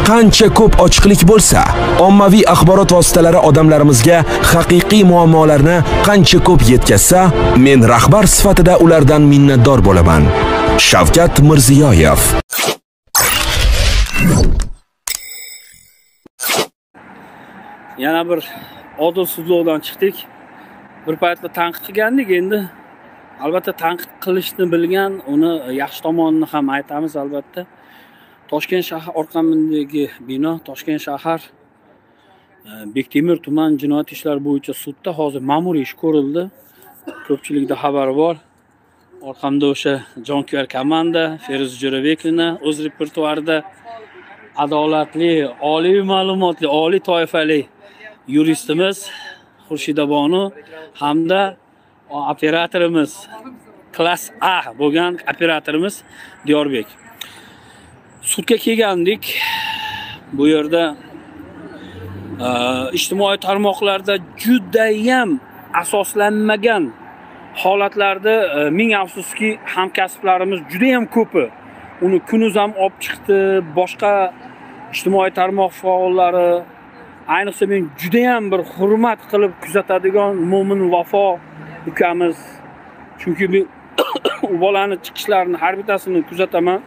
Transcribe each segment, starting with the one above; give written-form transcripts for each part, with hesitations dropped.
qancha ko'p ochiqlik bo'lsa, ommaviy axborot vositalari odamlarimizga haqiqiy muammolarni qancha ko'p yetkazsa, men rahbar sifatida ulardan minnatdor bo'laman. Shavkat Mirziyoyev. Yana bir odil sudlovdan chiqdik. Bir paytda tanqid qilgandik, endi albatta tanqid qilishni bilgan, uni yaxshi tomonini ham aytamiz albatta. Toshkent shahar orqamidagi bino Toshkent shahar Bektemir tuman jinoyat ishlari bo'yicha sudda hozir ma'muriy ish ko'rildi. Ko'pchilikda xabar bor. Orqamda o'sha jonkuyar komanda Feruz Jo'rabekovni o'z repertuarida adolatli, oliy ma'lumotli, oliy toifali yuristimiz Xurshida Bonu hamda operatorimiz klass A bo'lgan operatorimiz Diyorbek. Sudga kelgandik. Bu yerda ijtimoiy tarmoqlarda juda ham asoslanmagan holatlarda ming afsuski hamkasblarimiz juda ham ko'pi uni kunuz ham olib chiqdi. Boshqa ijtimoiy tarmoq faollari, ayniqsa men juda ham bir hurmat qilib kuzatadigan Mo'min Vafo ukamiz, chunki men u bolani chiqishlarini har bittasini kuzataman,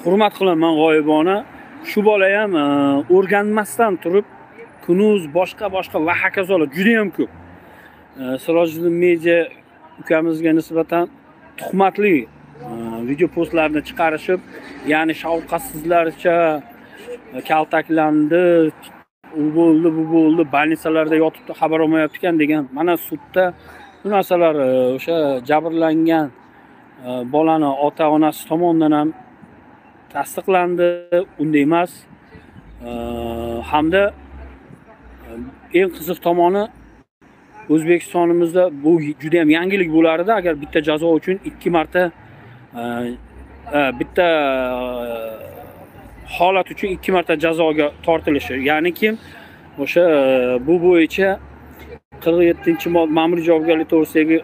hurmat qilaman g'oyibona. Shu bola ham o'rganmasdan turib kunuz boshqa va hokazolar juda ham ko'p. Sirojiddin Media ukamizga nisbatan tuhmatli video postlarni chiqarishib, ya'ni shafqatsizlarcha kaltaklandi, u bo'ldi, bu bo'ldi, больницаlarda yotibdi, xabar olmayapti ekan degan. Mana sudda bu narsalar o'sha jabrlangan bolani ota-onasi tomonidan ham tasdiqlandi, unday emas. Hamda eng qiziq tomoni O'zbekistonimizda bu juda ham yangilik bo'lardi agar bitta jazo uchun 2 marta bitta holat uchun 2 marta jazoga tortilishi. Ya'ni kim o'sha bu bo'yicha 47-mod ma'muriy javobgarlik to'g'risidagi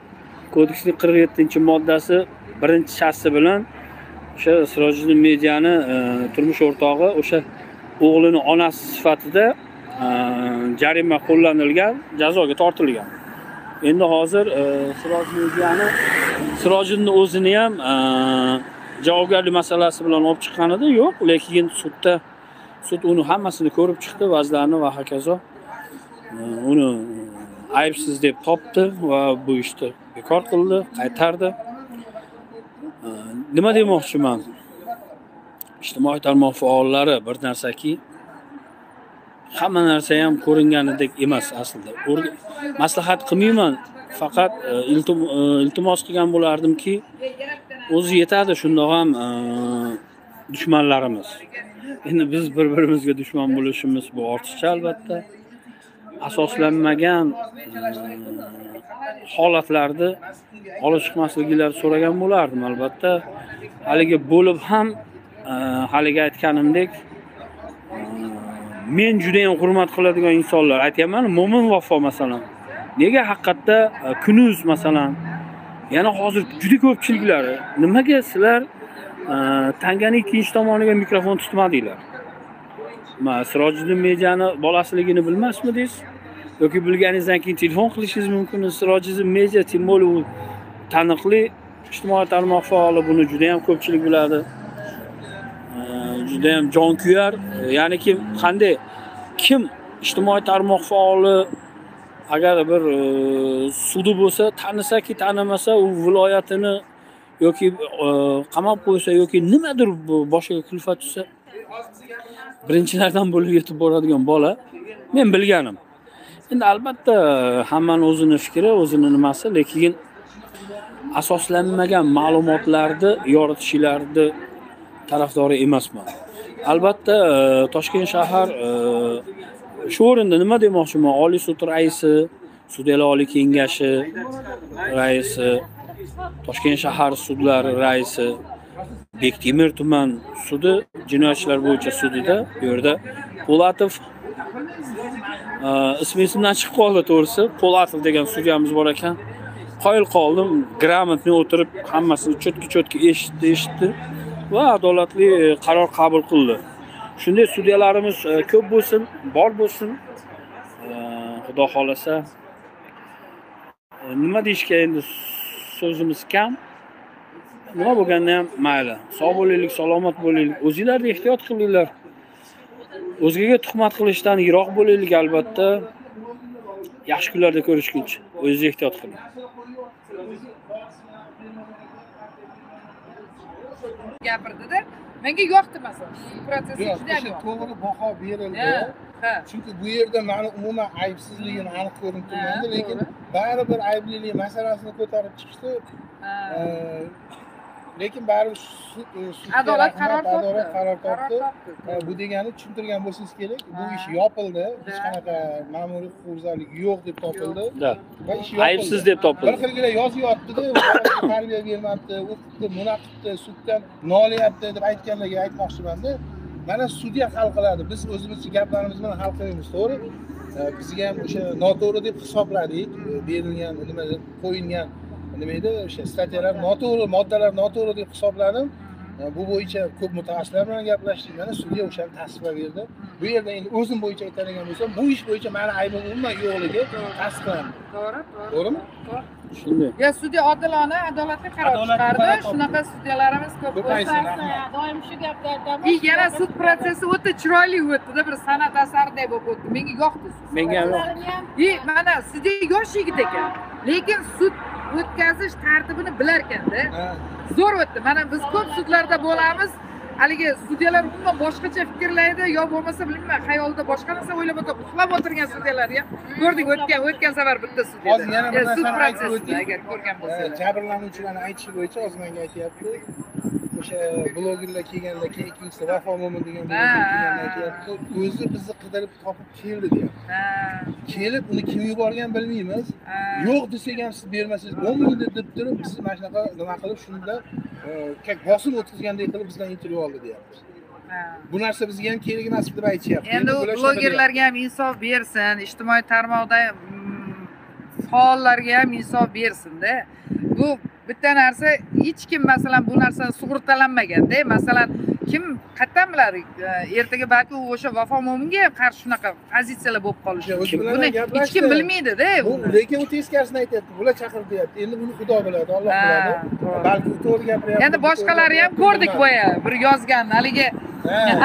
kodeksning 47-moddasi 1-shassi bilan o'sha Sirojiddin Mediani turmush o'rtog'i o'sha o'g'lini onasi sifatida jarima qo'llanilgan, jazoga tortilgan. Endi hozir Sirojiddinni o'zini ham javobgarlik masalasi bilan olib chiqqanida yo'q, lekin sud uni hammasini ko'rib chiqdi, vazlarni va hokazo. Uni aybsiz deb topdi va bu ishni bekor qildi, qaytardi. Nima demoqchiman? Ijtimoiy tarmoq faollari bir narsaki, hamma narsa ham ko'ringanidek emas aslida. Maslahat qilmayman, faqat iltimos qilgan bo'lardimki, o'zi yetadi shundoq ham dushmanlarimiz. Endi biz bir-birimizga dushman bo'lishimiz bu ortiqcha albatta. Asoslanmagan holatlarda olib chiqmasliklarini so'ragan bo'lardim albatta. Haligi bo'lib ham haligi aytganimdek men juda ham hurmat qiladigan insonlar aytayman, Mo'min Vafo masalan. Nega haqiqatda kunuz masalan, yana hozir juda ko'pchiliklar nimaga sizlar tanganing ikkinchi tomoniga mikrofon tutmadinglar? Sirojiddin Mediani bolasiligini bilmasmidingiz? Yoki bilganingizdan keyin telefon qilishingiz mumkin. Sirojiddin Media timol u taniqli ijtimoiy tarmoq faoli, buni juda ham ko'pchilik biladi. Juda ham jonkuyar, ya'ni kim ijtimoiy tarmoq faoli agar bir sudi bo'lsa, tanisaki tanimasa, u viloyatini yoki qamab qo'ysa yoki nimadir boshiga kulfat tushsa, birinchilardan bo'lib yetib boradigan bola men bilganim. Endi albatta hammaning o'zini fikri, o'zini nimasi, lekin asoslanmagan ma'lumotlarni yoritishlarni tarafdori emasman. Albatta Toshkent shahar shu o'rinda nima demoqchiman? Oliy sud raisi, Sudyalar oliy kengashi raisi, Toshkent shahar sudlari raisi, Bektemir tuman sudi jinoyat ishlari bo'yicha sudida bu yerda Po'latov ismimdan chiqib qoldi to'g'risi. Po'latov degan sudyamiz bor ekan. Qoyil qoldim, gрамотный o'tirib hammasini cho'tki eshitdi va adolatli qaror qabul qildi. Shunday sudyalarimiz ko'p bo'lsin, bor bo'lsin. Xudo xolasa. Nima deyishga endi so'zimiz kam. Nima bo'lganda ham mayli. Sog' bo'laylik, salomat bo'laylik. O'zingizlarni ehtiyot qilinglar. O'zgaga tuhmat qilishdan yiroq bo'laylik albatta. Yaxshi kunlarda ko'rishguncha o'zingizni ehtiyot qiling. Gapirdida, menga yoqdi masalan. Protsessi juda ham yoqdi. To'g'ri baho berildi. Chunki bu yerda meni umuman aybsizligini aniq ko'rinib turgandi, lekin baribir ayblilik masalasini ko'tarib chiqishdi. Lekin baribir adolat qaror topdi. Bu degani tushuntirgan bo'lsangiz kerak, bu ish yopildi, hech qanaqa ma'muriy huquqbuzarlik yo'q deb topildi va ish yopildi. Aybsiz deb topildi. Bir xilgina yozyapti-da, tarbiya bermabdi, o'qitdi, buni qilibdi, suddan nolayapti deb aytganlarga aytmoqchiman-da. Mana sudya hal qiladi. Biz o'zimizcha gaplarimiz bilan hal qilamiz, to'g'ri? Bizga ham o'sha noto'g'ri deb hisobladik, berilgan nima qo'yilgan nima edi o'sha statyalar noto'g'ri, moddalar noto'g'ri deb hisobladim. Bu bo'yicha ko'p mutaxassislar bilan gaplashdik. Mana sudya o'shani tasdiqlab berdi. Bu yerda endi o'zim bo'yicha aytadigan bo'lsam, bu ish bo'yicha meni aybim umuman yo'qligi tasdiqlandi. To'g'rimi? Shunday. Ya sudya odilona, adolatli qaror chiqardi. Shunaqa sudyalarimiz ko'p bo'lsa, doim shu gapni aytamiz. yana sud protsessi o'ta chiroyli o'tdi, bir san'at asariday bo'lib o'tdi. Menga yoqdi. Menga ham yoqdi. Mana sudya yosh yigit ekan, lekin sud o'tkazish tartibini bilar ekanda. Zo'r o'tdi. Mana biz ko'p sudlarda bo'lamiz. Haligi sudyalar umuman boshqacha fikrlaydi, yo bo'lmasa bilmayman, xayolida boshqa narsa o'ylab o'tirib, uxlab o'tirgan sudyalar ham ko'rdik o'tgan safar bitta sudya. Hozir yana bir sud narsani aytib protsessi o'tdik. agar ko'rgan bo'lsangiz. Jabrlanuvchilarning aytishi bo'yicha hozir menga aytyapti. O'sha blogerlar kelganda, ikkinchisi Vafo Mo'min degan bloger kelganda aytyapti. O'zi bizni qidirib topib keldi deyapti. Kelib uni kim yuborgan bilmaymiz. Yo'q desak ham siz bermasangiz bo'lmaydi deb turib bizni mana shunaqa nima qilib shunda bosim o'tkazgandek qilib bizdan intervyu oldi deyapti. Bu narsa bizga ham kerak emas deb aytishyapti. Endi blogerlarga ham insof bersin, ijtimoiy tarmoqda faollarga ham insof bersin-da. Bu bitta narsa, hech kim masalan bu narsani sug'urtalanmaganda, masalan kim qayerdan biladi, ertaga balki u o'sha Vafo Mo'minga qarshi shunaqa pozitsiyalar bo'lib qolishi mumkin. Buni hech kim bilmaydi-da. Lekin u teskarisini aytayapti, bular chaqirdi deyapti. Endi buni Xudo biladi, Alloh biladi. Balki u to'g'ri gapiryapti. Endi boshqalari ham ko'rdik boya, bir yozgan, haligi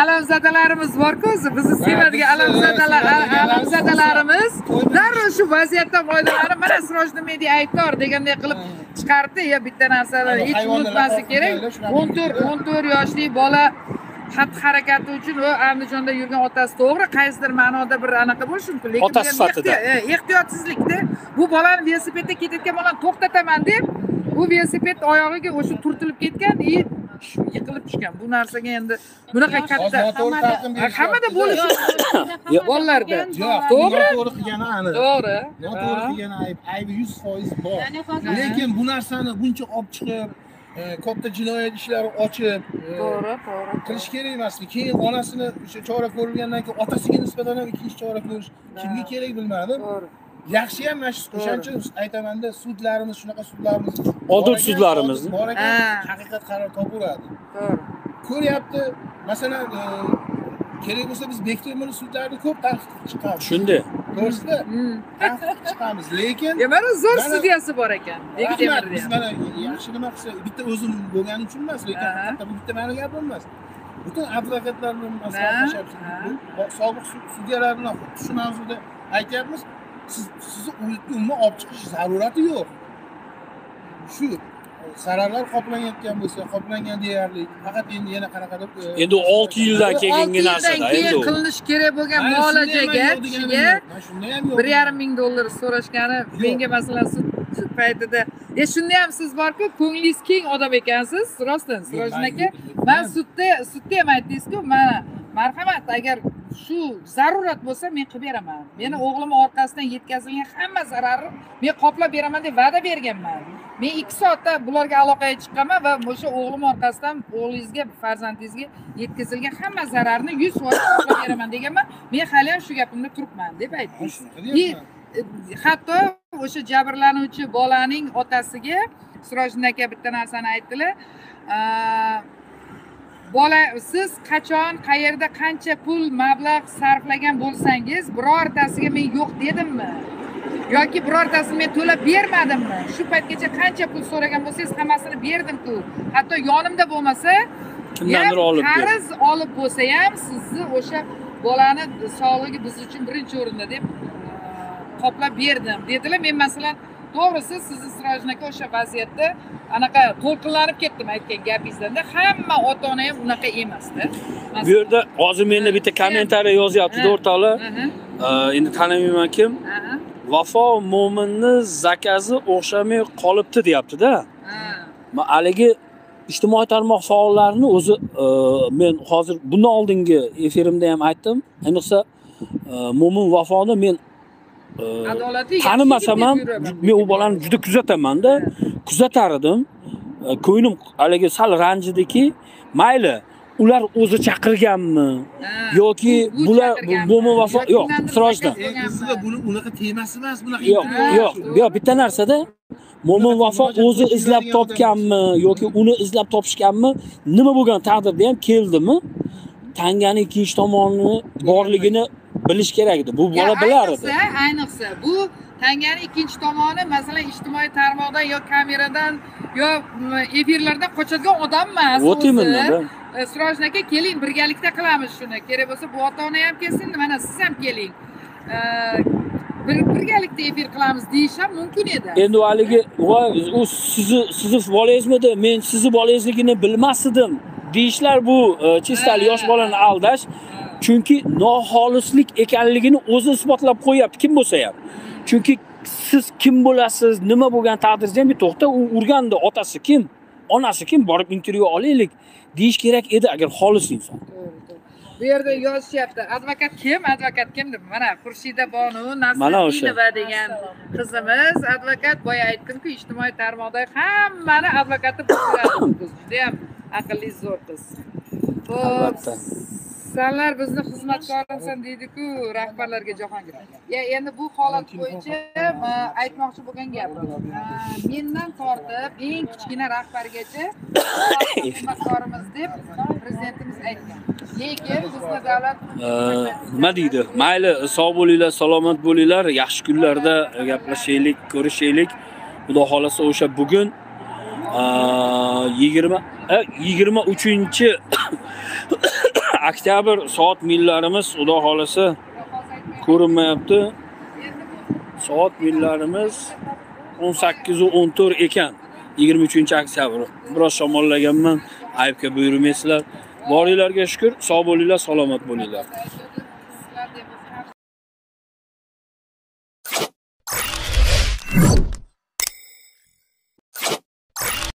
alamzadalarimiz bor-ku, bizni sevadigan alamzadalarimiz darrov shu vaziyatdan foydalanib, mana Sirojni media aybdor deganday qilib chiqardi. Ya bitta narsani hech unutmaslik kerak. 14 yoshli bola xatti-harakati uchun u Andijonda yurgan otasi to'g'ri, qaysidir ma'noda bir anaqa bo'lishi mumkin, lekin otasi sifatida ehtiyotsizlikda bu bolani velosipedda ketayotgan bolani to'xtataman deb, bu velosiped oyog'iga o'sha turtilib ketgan, yiqilib tushgan. Bu narsaga endi bunaqa katta hammada bo'lishi bolalarda. To'g'ri qilgani aniq. To'g'ri. Noto'g'ri qilgani aybi 100% bor. Lekin bu narsani buncha olib chiqib, katta jinoyat ishlari ochib, to'g'ri qilish kerak emasdi. Keyin onasini o'sha chora ko'rilgandan keyin otasiga nisbatan ham ikkinchi chora ko'rish kimga kerak bilmadim. To'g'ri. Yaxshi ham mana shu o'shancha aytamanda sudlarimiz shunaqa sudlarimiz odil sudlarimiz bor ekan, haqiqat qaror topaveradi. To'g'ri. Ko'ryapti, masalan, kerak bo'lsa biz Bektemir sudlarini ko'p tanqid chiqamiz. Shunday. To'g'risida tanqid chiqamiz, lekin mana zo'r studiyasi bor ekan. Bektemirda. Biz mana yaxshi nima qilsa, bitta o'zim bo'lgani uchun emas, lekin hatto bu bitta meni gapim emas. Butun advokatlar bilan maslahatlashib, sobiq sudyalar bilan shu mavzuda aytyapmiz. Sizni umuman olib chiqish zarurati yo'q. Shu zararlar qoplanayotgan bo'lsa, qoplangan deyarli. Faqat endi yana qanaqadir endi 6 yildan keyingi narsada endi qilinish kerak bo'lgan muolajaga kishiga $1,500 so'rashgani menga masalan sud paytida shunda ham siz borku, ko'nglingiz keng odam ekansiz, rostdan Sirojin aka. Men sudda ham aytdingiz-ku, mana marhamat, agar shu zarurat bo'lsa men qilib beraman. Meni o'g'lim orqasidan yetkazilgan hamma zararni men qoplab beraman deb va'da berganman. Men 2 soatda bularga aloqaga chiqqanman va o'sha o'g'lim orqasidan o'g'lingizga, farzandingizga yetkazilgan hamma zararni 100% qoplab beraman deganman. Men hali ham shu gapimda turibman deb aytdingiz. Hatto o'sha jabrlanuvchi bolaning otasiga Sirojin aka bitta narsani aytdilar. bola siz qachon, qayerda qancha pul, mablag' sarflagan bo'lsangiz, birortasiga men yo'q dedimmi? Yoki birortasini men to'lab bermadimmi? Shu paytgacha qancha pul so'ragan bo'lsangiz, hammasini berdim-ku. Hatto yonimda bo'lmasa, kimdandir olib qarz olib bo'lsa ham sizni o'sha bolani sog'ligi biz uchun birinchi o'rinda deb qoplab berdim dedilar. Men masalan to'g'risi sizni Sirojin aka o'sha vaziyatda anaqa to'lqinlanib ketdim aytgan gapingizdan. Hamma ota-ona ham unaqa emasda. Bu yerda hozir menda bitta kommentariy yozyapti o'rtoqlar. Endi tanimayman kim. Vafo mo'minni zakazi o'xshamay qolibdi deyapti-da. Haligi ijtimoiy tarmoq faollarini o'zi men hozir bundan oldingi efirimda ham aytdim. Ayniqsa mo'min vafoni men tanimasam ham men u bolani juda kuzataman-da. Kuzatar edim. Ko'nglim haligi sal ranjidiki, mayli ular o'zi chaqirganmi yoki bular mo'min vafo yo'q, Sirojdan. Sizga buni unaqa temasi emas, bunaqa. Yo'q, bitta narsada mo'min vafo o'zi izlab topganmi yoki uni izlab topishganmi, nima bo'lgan taqdirda ham keldimi, tanganing ikkinchi tomoni borligini bilish kerak edi. Bu bola bilar edi. Ayniqsa bu tanganing ikkinchi tomoni masalan ijtimoiy tarmoqdan yo kameradan yo efirlardan qochadigan odam emas. Sirojin aka keling birgalikda qilamiz shuni. Kerak bo'lsa bu ota-ona ham kelsin, mana siz ham keling. Birgalikda efir qilamiz deyish ham mumkin edi. Endi haligi u sizni bolangizmidi, men sizni bolangizligini bilmasdim deyishlar bu chistali yosh bolani aldash. Chunki noxolislik ekanligini o'zi isbotlab qo'yapti kim bo'lsa ham. Chunki siz kim bo'lasiz, nima bo'lgan taqdirda ham bir to'xta, u urganda otasi kim, onasi kim, borib intervyu olaylik deyish kerak edi agar xolis inson. Bu yerda yozishyapti. Advokat kim deb. Mana Xurshida Bonu Nasriddinova degan qizimiz advokat. Boya aytdim-ku, ijtimoiy tarmoqdagi hammani advokati bo'ladi. Juda ham aqlli zo'r qiz. Albatta. Senlar bizni xizmatkorimsan deydi-ku rahbarlarga Jahongir. Endi bu holat bo'yicha aytmoqchi bo'lgan gap. Mendan tortib eng kichkina rahbargacha xizmatkorimiz deb prezidentimiz aytgan. Lekin bizda davlat nima deydi? Mayli, sog' bo'linglar, salomat bo'linglar, yaxshi kunlarda gaplashaylik, ko'rishaylik. Xudo xolasa o'sha bugun 23 oktyabr soat millarimiz xudo xolasa ko'rinmayapti. Soat millarimiz 18:14 ekan. 23-oktyabr. Biroz shamollaganman. Aybga buyurmaysizlar. Boringlarga shukr, sog' bo'linglar, salomat bo'linglar.